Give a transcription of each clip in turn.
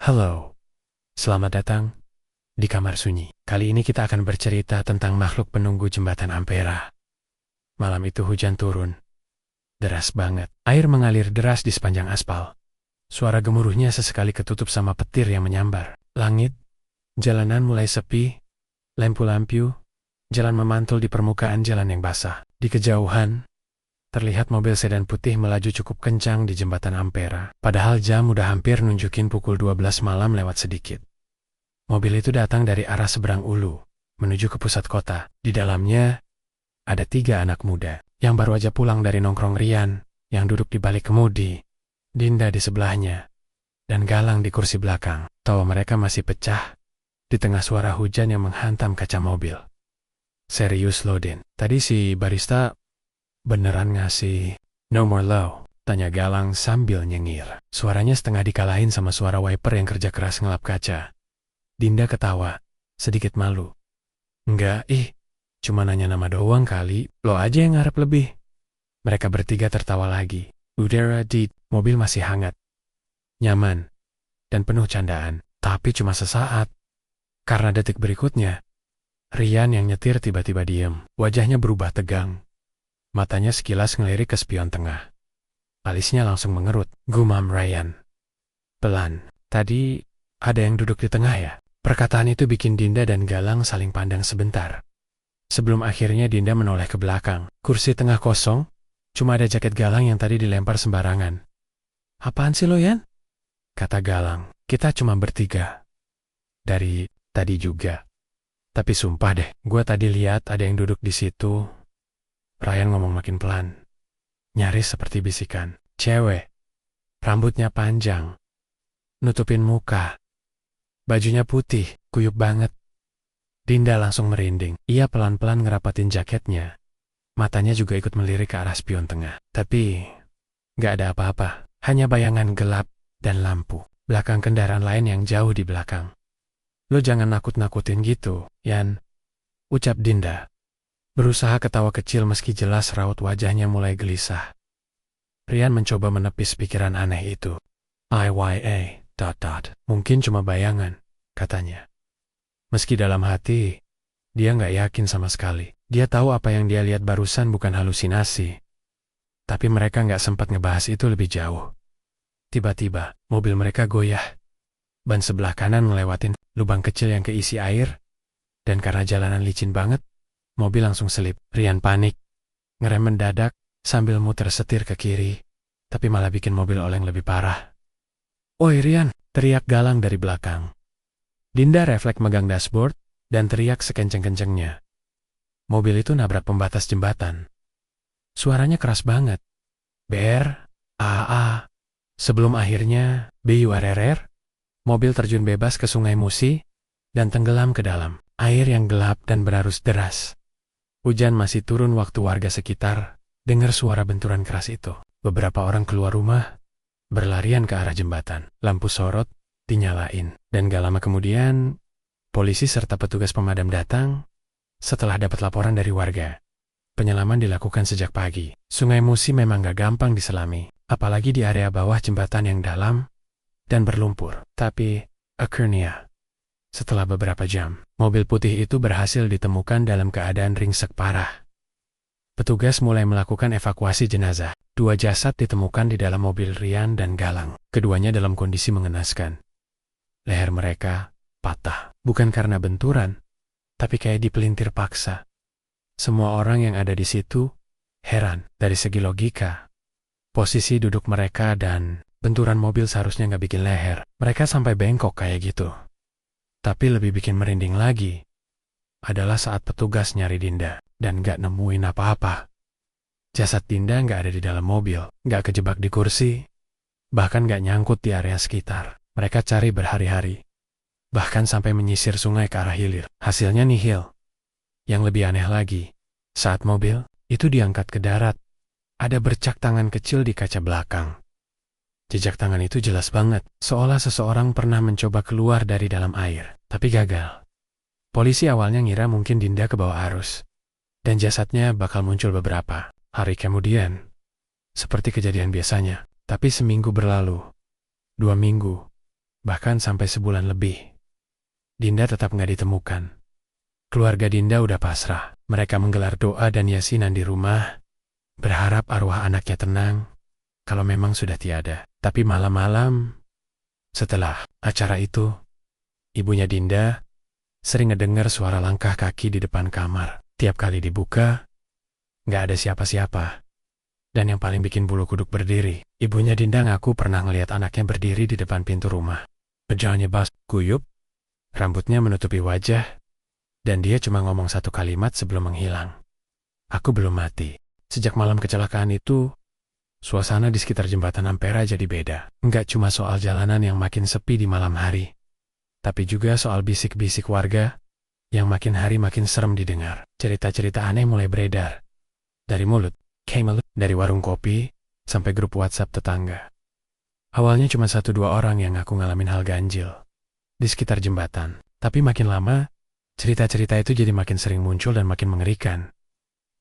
Halo, selamat datang di Kamar Sunyi. Kali ini kita akan bercerita tentang makhluk penunggu jembatan Ampera. Malam itu hujan turun, deras banget. Air mengalir deras di sepanjang aspal. Suara gemuruhnya sesekali ketutup sama petir yang menyambar. Langit, jalanan mulai sepi, lampu-lampu, jalan memantul di permukaan jalan yang basah. Di kejauhan, terlihat mobil sedan putih melaju cukup kencang di jembatan Ampera. Padahal jam udah hampir nunjukin pukul 12 malam lewat sedikit. Mobil itu datang dari arah seberang ulu, menuju ke pusat kota. Di dalamnya, ada 3 anak muda, yang baru aja pulang dari nongkrong Rian, yang duduk di balik kemudi, Dinda di sebelahnya, dan Galang di kursi belakang. Tawa mereka masih pecah, di tengah suara hujan yang menghantam kaca mobil. Serius lo, Din? Tadi si barista beneran ngasih "No more low"? Tanya Galang sambil nyengir. Suaranya setengah dikalahin sama suara wiper yang kerja keras ngelap kaca. Dinda ketawa, sedikit malu. Enggak, cuma nanya nama doang kali, lo aja yang ngarep lebih. Mereka bertiga tertawa lagi. Udara di mobil masih hangat, nyaman, dan penuh candaan. Tapi cuma sesaat. Karena detik berikutnya, Rian yang nyetir tiba-tiba diem. Wajahnya berubah tegang. Matanya sekilas ngelirik ke spion tengah. Alisnya langsung mengerut. Gumam Ryan. Pelan. Tadi ada yang duduk di tengah ya? Perkataan itu bikin Dinda dan Galang saling pandang sebentar. Sebelum akhirnya Dinda menoleh ke belakang. Kursi tengah kosong, cuma ada jaket Galang yang tadi dilempar sembarangan. Apaan sih lo, Yan? Kata Galang. Kita cuma bertiga. Dari tadi juga. Tapi sumpah deh, gue tadi lihat ada yang duduk di situ. Ryan ngomong makin pelan, nyaris seperti bisikan. Cewek, rambutnya panjang, nutupin muka, bajunya putih, kuyup banget. Dinda langsung merinding. Ia pelan-pelan ngerapatin jaketnya. Matanya juga ikut melirik ke arah spion tengah. Tapi gak ada apa-apa, hanya bayangan gelap dan lampu. Belakang kendaraan lain yang jauh di belakang. Lo jangan nakut-nakutin gitu, Yan, ucap Dinda. Berusaha ketawa kecil meski jelas raut wajahnya mulai gelisah. Rian mencoba menepis pikiran aneh itu. IYA, ... Mungkin cuma bayangan, katanya. Meski dalam hati, dia nggak yakin sama sekali. Dia tahu apa yang dia lihat barusan bukan halusinasi. Tapi mereka nggak sempat ngebahas itu lebih jauh. Tiba-tiba, mobil mereka goyah. Ban sebelah kanan ngelewatin lubang kecil yang keisi air. Dan karena jalanan licin banget, mobil langsung selip. Rian panik, ngerem mendadak sambil muter setir ke kiri, tapi malah bikin mobil oleng lebih parah. "Oi Rian!" teriak Galang dari belakang. Dinda refleks megang dashboard dan teriak sekenceng-kencengnya. Mobil itu nabrak pembatas jembatan. Suaranya keras banget. BR, AAA. Sebelum akhirnya BURRR, mobil terjun bebas ke Sungai Musi dan tenggelam ke dalam air yang gelap dan berarus deras. Hujan masih turun waktu warga sekitar dengar suara benturan keras itu. Beberapa orang keluar rumah, berlarian ke arah jembatan. Lampu sorot dinyalain. Dan gak lama kemudian, polisi serta petugas pemadam datang setelah dapat laporan dari warga. Penyelaman dilakukan sejak pagi. Sungai Musi memang gak gampang diselami, apalagi di area bawah jembatan yang dalam dan berlumpur. Tapi, akhirnya, setelah beberapa jam, mobil putih itu berhasil ditemukan dalam keadaan ringsek parah. Petugas mulai melakukan evakuasi jenazah. 2 jasad ditemukan di dalam mobil Rian dan Galang. Keduanya dalam kondisi mengenaskan. Leher mereka patah. Bukan karena benturan, tapi kayak dipelintir paksa. Semua orang yang ada di situ heran. Dari segi logika, posisi duduk mereka dan benturan mobil seharusnya nggak bikin leher mereka sampai bengkok kayak gitu. Tapi lebih bikin merinding lagi adalah saat petugas nyari Dinda dan gak nemuin apa-apa. Jasad Dinda gak ada di dalam mobil, gak kejebak di kursi, bahkan gak nyangkut di area sekitar. Mereka cari berhari-hari, bahkan sampai menyisir sungai ke arah hilir. Hasilnya nihil. Yang lebih aneh lagi, saat mobil itu diangkat ke darat, ada bercak tangan kecil di kaca belakang. Jejak tangan itu jelas banget, seolah seseorang pernah mencoba keluar dari dalam air, tapi gagal. Polisi awalnya ngira mungkin Dinda ke bawah arus. dan jasadnya bakal muncul beberapa hari kemudian. Seperti kejadian biasanya, tapi seminggu berlalu, 2 minggu, bahkan sampai sebulan lebih. Dinda tetap nggak ditemukan. Keluarga Dinda udah pasrah. Mereka menggelar doa dan yasinan di rumah, berharap arwah anaknya tenang, kalau memang sudah tiada. Tapi malam-malam, setelah acara itu, ibunya Dinda sering ngedengar suara langkah kaki di depan kamar. Tiap kali dibuka, nggak ada siapa-siapa. Dan yang paling bikin bulu kuduk berdiri, ibunya Dinda ngaku pernah ngelihat anaknya berdiri di depan pintu rumah. Wajahnya bas, kuyup, rambutnya menutupi wajah, dan dia cuma ngomong satu kalimat sebelum menghilang. Aku belum mati. Sejak malam kecelakaan itu, suasana di sekitar jembatan Ampera jadi beda. Nggak cuma soal jalanan yang makin sepi di malam hari, tapi juga soal bisik-bisik warga yang makin hari makin serem didengar. Cerita-cerita aneh mulai beredar. Dari mulut, dari warung kopi, sampai grup WhatsApp tetangga. Awalnya cuma 1-2 orang yang ngaku ngalamin hal ganjil di sekitar jembatan. Tapi makin lama, cerita-cerita itu jadi makin sering muncul dan makin mengerikan.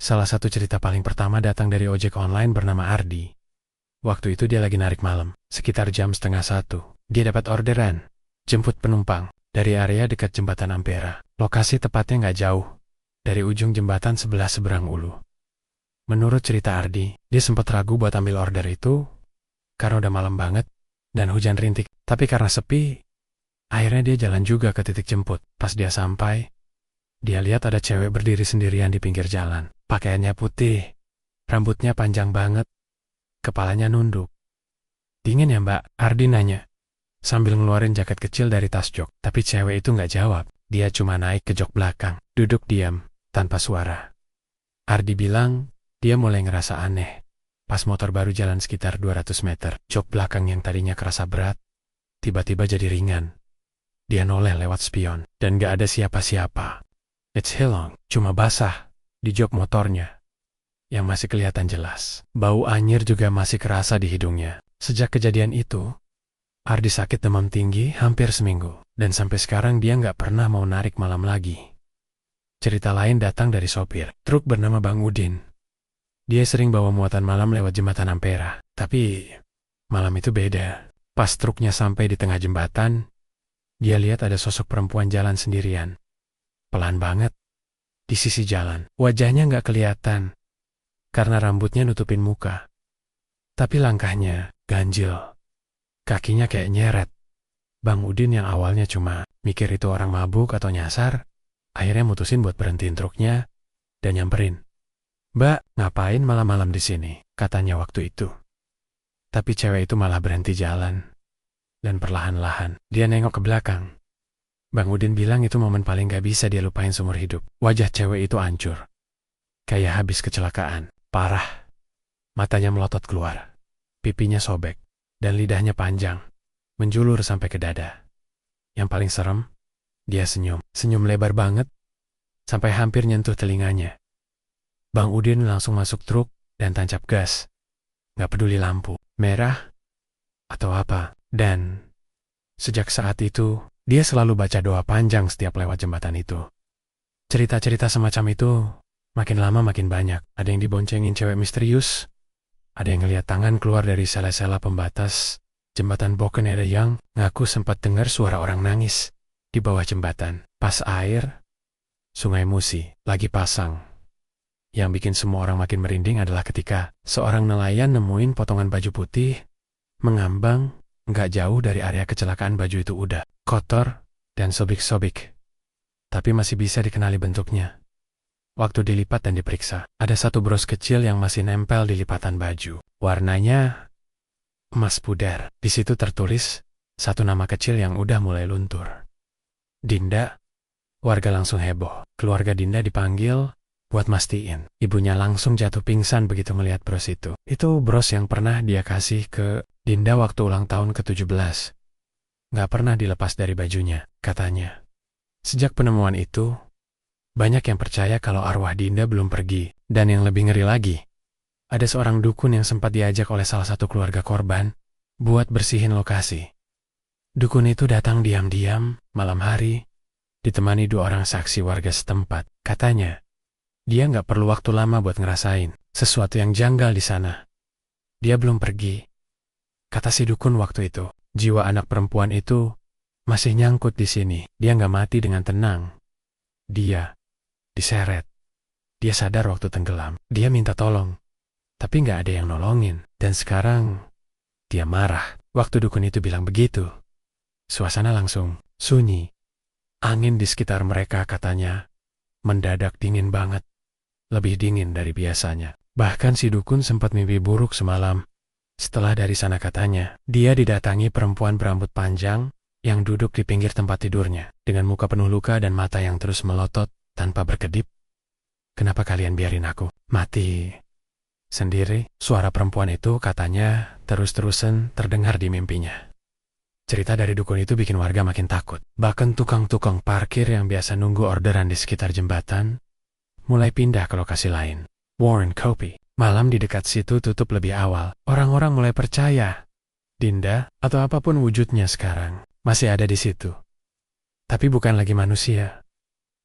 Salah satu cerita paling pertama datang dari ojek online bernama Ardi. Waktu itu dia lagi narik malam, sekitar jam 12:30. Dia dapat orderan, jemput penumpang, dari area dekat jembatan Ampera. Lokasi tepatnya nggak jauh dari ujung jembatan sebelah seberang Ulu. Menurut cerita Ardi, dia sempat ragu buat ambil order itu karena udah malam banget dan hujan rintik. Tapi karena sepi, akhirnya dia jalan juga ke titik jemput. Pas dia sampai, dia lihat ada cewek berdiri sendirian di pinggir jalan. Pakaiannya putih, rambutnya panjang banget, kepalanya nunduk. "Dingin ya mbak?" Ardi nanya, sambil ngeluarin jaket kecil dari tas jok. Tapi cewek itu nggak jawab. Dia cuma naik ke jok belakang, duduk diam, tanpa suara. Ardi bilang, dia mulai ngerasa aneh. Pas motor baru jalan sekitar 200 meter, jok belakang yang tadinya kerasa berat, tiba-tiba jadi ringan. Dia noleh lewat spion, dan gak ada siapa-siapa. It's Hilong, cuma basah di jok motornya, yang masih kelihatan jelas. Bau anyir juga masih kerasa di hidungnya. Sejak kejadian itu, Ardi sakit demam tinggi hampir seminggu, dan sampai sekarang dia gak pernah mau narik malam lagi. Cerita lain datang dari sopir truk bernama Bang Udin. Dia sering bawa muatan malam lewat jembatan Ampera, tapi malam itu beda. Pas truknya sampai di tengah jembatan, dia lihat ada sosok perempuan jalan sendirian. Pelan banget, di sisi jalan. Wajahnya nggak kelihatan, karena rambutnya nutupin muka. Tapi langkahnya ganjil. Kakinya kayak nyeret. Bang Udin yang awalnya cuma mikir itu orang mabuk atau nyasar, akhirnya mutusin buat berhentiin truknya dan nyamperin. "Mbak, ngapain malam-malam di sini?" katanya waktu itu. Tapi cewek itu malah berhenti jalan. Dan perlahan-lahan, dia nengok ke belakang. Bang Udin bilang itu momen paling gak bisa dia lupain seumur hidup. Wajah cewek itu hancur. Kayak habis kecelakaan. Parah. Matanya melotot keluar. Pipinya sobek. Dan lidahnya panjang. Menjulur sampai ke dada. Yang paling serem, dia senyum. Senyum lebar banget. Sampai hampir nyentuh telinganya. Bang Udin langsung masuk truk dan tancap gas. Gak peduli lampu, merah, atau apa. Dan sejak saat itu, dia selalu baca doa panjang setiap lewat jembatan itu. Cerita-cerita semacam itu makin lama makin banyak. Ada yang diboncengin cewek misterius, ada yang ngeliat tangan keluar dari sela-sela pembatas jembatan Boken. Ada yang ngaku sempat dengar suara orang nangis di bawah jembatan. Pas air Sungai Musi lagi pasang. Yang bikin semua orang makin merinding adalah ketika seorang nelayan nemuin potongan baju putih mengambang nggak jauh dari area kecelakaan. Baju itu udah kotor dan sobik-sobik, tapi masih bisa dikenali bentuknya. Waktu dilipat dan diperiksa, ada satu bros kecil yang masih nempel di lipatan baju. Warnanya emas pudar. Di situ tertulis satu nama kecil yang udah mulai luntur. Dinda. Warga langsung heboh. Keluarga Dinda dipanggil buat mastiin. Ibunya langsung jatuh pingsan begitu melihat bros itu. Itu bros yang pernah dia kasih ke Dinda waktu ulang tahun ke-17. Gak pernah dilepas dari bajunya, katanya. Sejak penemuan itu, banyak yang percaya kalau arwah Dinda belum pergi. Dan yang lebih ngeri lagi, ada seorang dukun yang sempat diajak oleh salah satu keluarga korban buat bersihin lokasi. Dukun itu datang diam-diam malam hari, ditemani 2 orang saksi warga setempat. Katanya, Dia nggak perlu waktu lama buat ngerasain sesuatu yang janggal di sana. Dia belum pergi. Kata si dukun waktu itu, jiwa anak perempuan itu masih nyangkut di sini. Dia nggak mati dengan tenang. Dia diseret. Dia sadar waktu tenggelam. Dia minta tolong. Tapi nggak ada yang nolongin. Dan sekarang dia marah. Waktu dukun itu bilang begitu, suasana langsung sunyi. Angin di sekitar mereka katanya mendadak dingin banget. Lebih dingin dari biasanya. Bahkan si dukun sempat mimpi buruk semalam. Setelah dari sana katanya, dia didatangi perempuan berambut panjang yang duduk di pinggir tempat tidurnya, dengan muka penuh luka dan mata yang terus melotot tanpa berkedip. Kenapa kalian biarin aku mati sendiri? Suara perempuan itu katanya terus-terusan terdengar di mimpinya. Cerita dari dukun itu bikin warga makin takut. Bahkan tukang-tukang parkir yang biasa nunggu orderan di sekitar jembatan mulai pindah ke lokasi lain. Warren Kopi. Malam di dekat situ tutup lebih awal. Orang-orang mulai percaya Dinda, atau apapun wujudnya sekarang, masih ada di situ. Tapi bukan lagi manusia.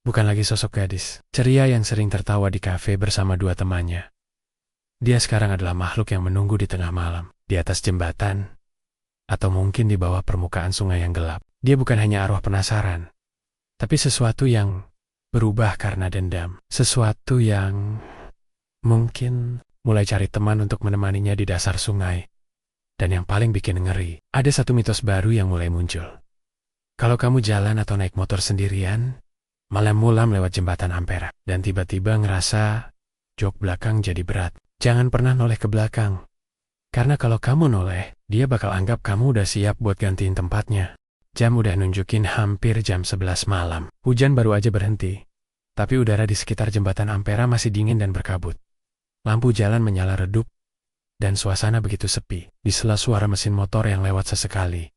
Bukan lagi sosok gadis ceria yang sering tertawa di kafe bersama dua temannya. Dia sekarang adalah makhluk yang menunggu di tengah malam, di atas jembatan, atau mungkin di bawah permukaan sungai yang gelap. Dia bukan hanya arwah penasaran, tapi sesuatu yang berubah karena dendam. Sesuatu yang mungkin mulai cari teman untuk menemaninya di dasar sungai. Dan yang paling bikin ngeri, ada satu mitos baru yang mulai muncul. Kalau kamu jalan atau naik motor sendirian, malam-malam lewat jembatan Ampera, dan tiba-tiba ngerasa jok belakang jadi berat, jangan pernah noleh ke belakang. Karena kalau kamu noleh, dia bakal anggap kamu udah siap buat gantiin tempatnya. Jam udah nunjukin hampir jam 11 malam. Hujan baru aja berhenti. Tapi udara di sekitar jembatan Ampera masih dingin dan berkabut. Lampu jalan menyala redup, dan suasana begitu sepi. Di sela suara mesin motor yang lewat sesekali,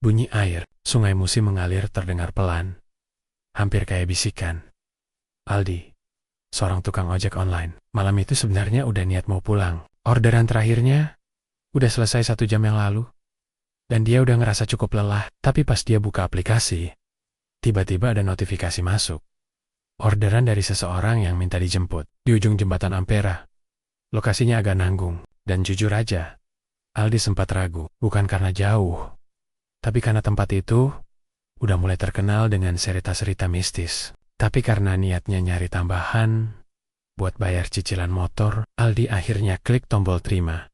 bunyi air sungai Musi mengalir terdengar pelan, hampir kayak bisikan. Aldi, seorang tukang ojek online, malam itu sebenarnya udah niat mau pulang. Orderan terakhirnya udah selesai 1 jam yang lalu, dan dia udah ngerasa cukup lelah. Tapi pas dia buka aplikasi, tiba-tiba ada notifikasi masuk. Orderan dari seseorang yang minta dijemput di ujung jembatan Ampera. Lokasinya agak nanggung, dan jujur aja, Aldi sempat ragu, bukan karena jauh, tapi karena tempat itu udah mulai terkenal dengan cerita-cerita mistis. Tapi karena niatnya nyari tambahan buat bayar cicilan motor, Aldi akhirnya klik tombol terima.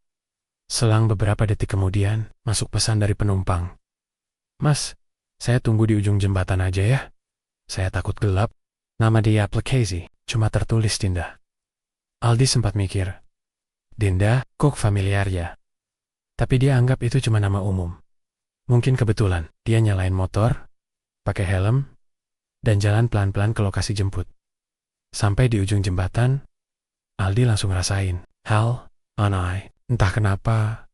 Selang beberapa detik kemudian, masuk pesan dari penumpang. Mas, saya tunggu di ujung jembatan aja ya. Saya takut gelap. Nama di aplikasi cuma tertulis Dinda. Aldi sempat mikir, Dinda, kok familiar ya? Tapi dia anggap itu cuma nama umum. Mungkin kebetulan dia nyalain motor, pakai helm, dan jalan pelan-pelan ke lokasi jemput. Sampai di ujung jembatan, Aldi langsung rasain hell on eye. Entah kenapa,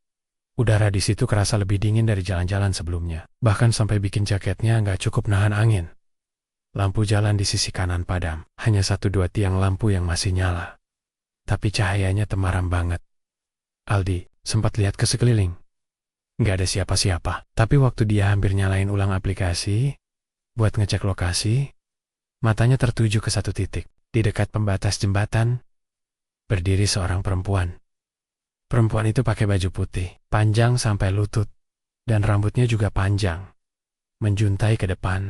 udara di situ kerasa lebih dingin dari jalan-jalan sebelumnya. Bahkan sampai bikin jaketnya nggak cukup nahan angin. Lampu jalan di sisi kanan padam, hanya 1-2 tiang lampu yang masih nyala. Tapi cahayanya temaram banget. Aldi sempat lihat ke sekeliling. Nggak ada siapa-siapa. Tapi waktu dia hampir nyalain ulang aplikasi, buat ngecek lokasi, matanya tertuju ke satu titik. Di dekat pembatas jembatan, berdiri seorang perempuan. Perempuan itu pakai baju putih, panjang sampai lutut, dan rambutnya juga panjang, menjuntai ke depan,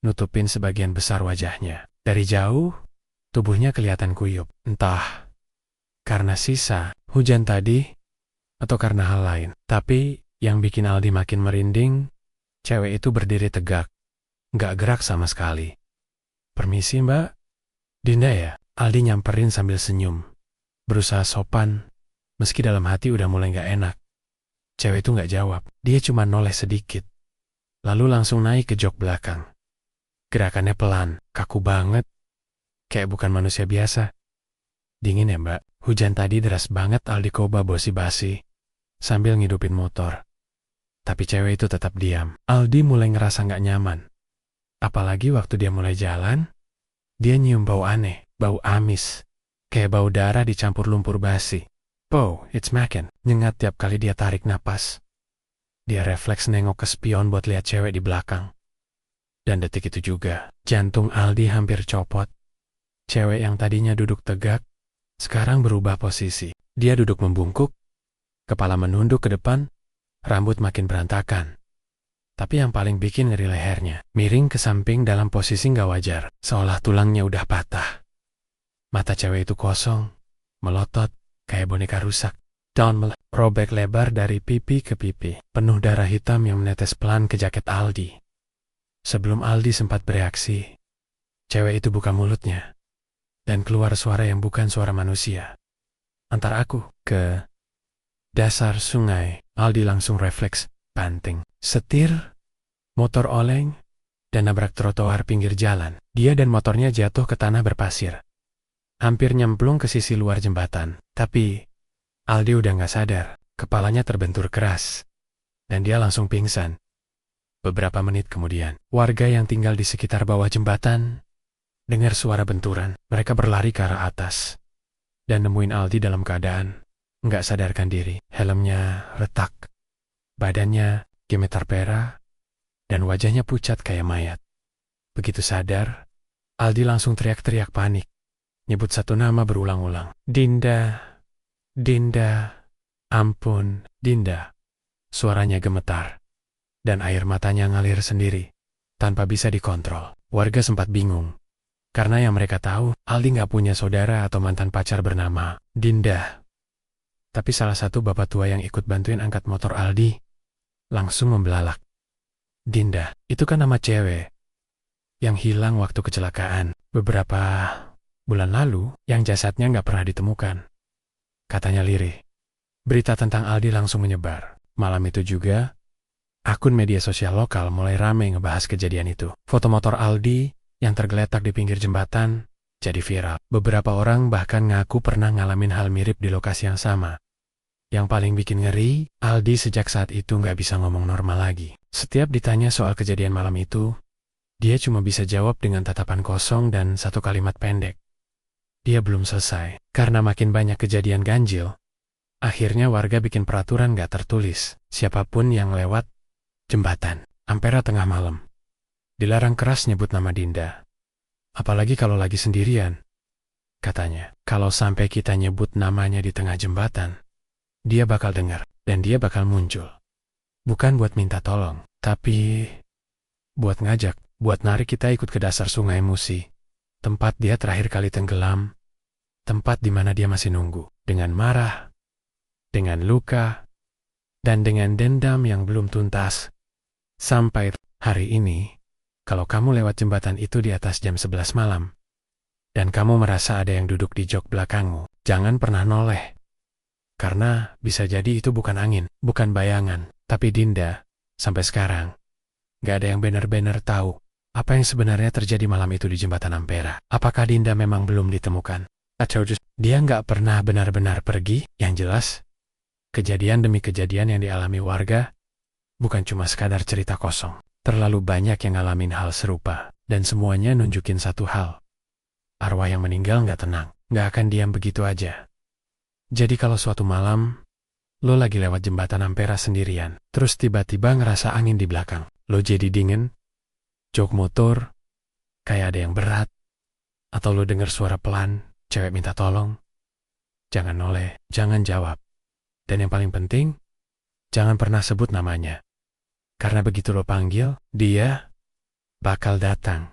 nutupin sebagian besar wajahnya. Dari jauh, tubuhnya kelihatan kuyup. Entah karena sisa hujan tadi, atau karena hal lain. Tapi yang bikin Aldi makin merinding, cewek itu berdiri tegak, nggak gerak sama sekali. Permisi mbak, Dinda ya? Aldi nyamperin sambil senyum, berusaha sopan, meski dalam hati udah mulai nggak enak. Cewek itu nggak jawab, dia cuma noleh sedikit, lalu langsung naik ke jok belakang. Gerakannya pelan, kaku banget, kayak bukan manusia biasa. Dingin ya mbak, hujan tadi deras banget. Aldi coba basi-basi, sambil ngidupin motor. Tapi cewek itu tetap diam. Aldi mulai ngerasa nggak nyaman. Apalagi waktu dia mulai jalan, dia nyium bau aneh, bau amis, kayak bau darah dicampur lumpur basi. Oh, it's Macken, nyengat tiap kali dia tarik napas. Dia refleks nengok ke spion buat lihat cewek di belakang. Dan detik itu juga, jantung Aldi hampir copot. Cewek yang tadinya duduk tegak, sekarang berubah posisi. Dia duduk membungkuk, kepala menunduk ke depan, rambut makin berantakan. Tapi yang paling bikin ngeri lehernya, miring ke samping dalam posisi nggak wajar, seolah tulangnya udah patah. Mata cewek itu kosong, melotot, kayak boneka rusak. Daun robek lebar dari pipi ke pipi, penuh darah hitam yang menetes pelan ke jaket Aldi. Sebelum Aldi sempat bereaksi, cewek itu buka mulutnya, dan keluar suara yang bukan suara manusia. Antar aku ke dasar sungai, Aldi langsung refleks, banting, setir, motor oleng, dan nabrak trotoar pinggir jalan. Dia dan motornya jatuh ke tanah berpasir. Hampir nyemplung ke sisi luar jembatan, tapi Aldi udah nggak sadar, kepalanya terbentur keras, dan dia langsung pingsan. Beberapa menit kemudian, warga yang tinggal di sekitar bawah jembatan dengar suara benturan. Mereka berlari ke arah atas, dan nemuin Aldi dalam keadaan nggak sadarkan diri. Helmnya retak, badannya gemetar pera, dan wajahnya pucat kayak mayat. Begitu sadar, Aldi langsung teriak-teriak panik, nyebut satu nama berulang-ulang. Dinda. Dinda, ampun, Dinda. Suaranya gemetar, dan air matanya ngalir sendiri, tanpa bisa dikontrol. Warga sempat bingung, karena yang mereka tahu, Aldi nggak punya saudara atau mantan pacar bernama Dinda. Tapi salah satu bapak tua yang ikut bantuin angkat motor Aldi, langsung membelalak. Dinda, itu kan nama cewek yang hilang waktu kecelakaan beberapa bulan lalu, yang jasadnya nggak pernah ditemukan. Katanya lirih. Berita tentang Aldi langsung menyebar. Malam itu juga, akun media sosial lokal mulai ramai ngebahas kejadian itu. Foto motor Aldi yang tergeletak di pinggir jembatan jadi viral. Beberapa orang bahkan ngaku pernah ngalamin hal mirip di lokasi yang sama. Yang paling bikin ngeri, Aldi sejak saat itu nggak bisa ngomong normal lagi. Setiap ditanya soal kejadian malam itu, dia cuma bisa jawab dengan tatapan kosong dan satu kalimat pendek. Dia belum selesai, karena makin banyak kejadian ganjil. Akhirnya warga bikin peraturan gak tertulis. Siapapun yang lewat jembatan Ampera tengah malam, dilarang keras nyebut nama Dinda. Apalagi kalau lagi sendirian. Katanya, kalau sampai kita nyebut namanya di tengah jembatan, dia bakal dengar, dan dia bakal muncul. Bukan buat minta tolong, tapi buat ngajak, buat narik kita ikut ke dasar sungai Musi. Tempat dia terakhir kali tenggelam, tempat di mana dia masih nunggu, dengan marah, dengan luka, dan dengan dendam yang belum tuntas. Sampai hari ini, kalau kamu lewat jembatan itu di atas jam 11 malam, dan kamu merasa ada yang duduk di jok belakangmu, jangan pernah noleh. Karena bisa jadi itu bukan angin, bukan bayangan, tapi Dinda, sampai sekarang, gak ada yang benar-benar tahu apa yang sebenarnya terjadi malam itu di jembatan Ampera. Apakah Dinda memang belum ditemukan? Atau dia nggak pernah benar-benar pergi? Yang jelas, kejadian demi kejadian yang dialami warga bukan cuma sekadar cerita kosong. Terlalu banyak yang ngalamin hal serupa, dan semuanya nunjukin satu hal. Arwah yang meninggal nggak tenang, nggak akan diam begitu aja. Jadi kalau suatu malam, lo lagi lewat jembatan Ampera sendirian, terus tiba-tiba ngerasa angin di belakang, lo jadi dingin, jok motor, kayak ada yang berat, atau lo denger suara pelan, cewek minta tolong, jangan noleh, jangan jawab. Dan yang paling penting, jangan pernah sebut namanya. Karena begitu lo panggil, dia bakal datang.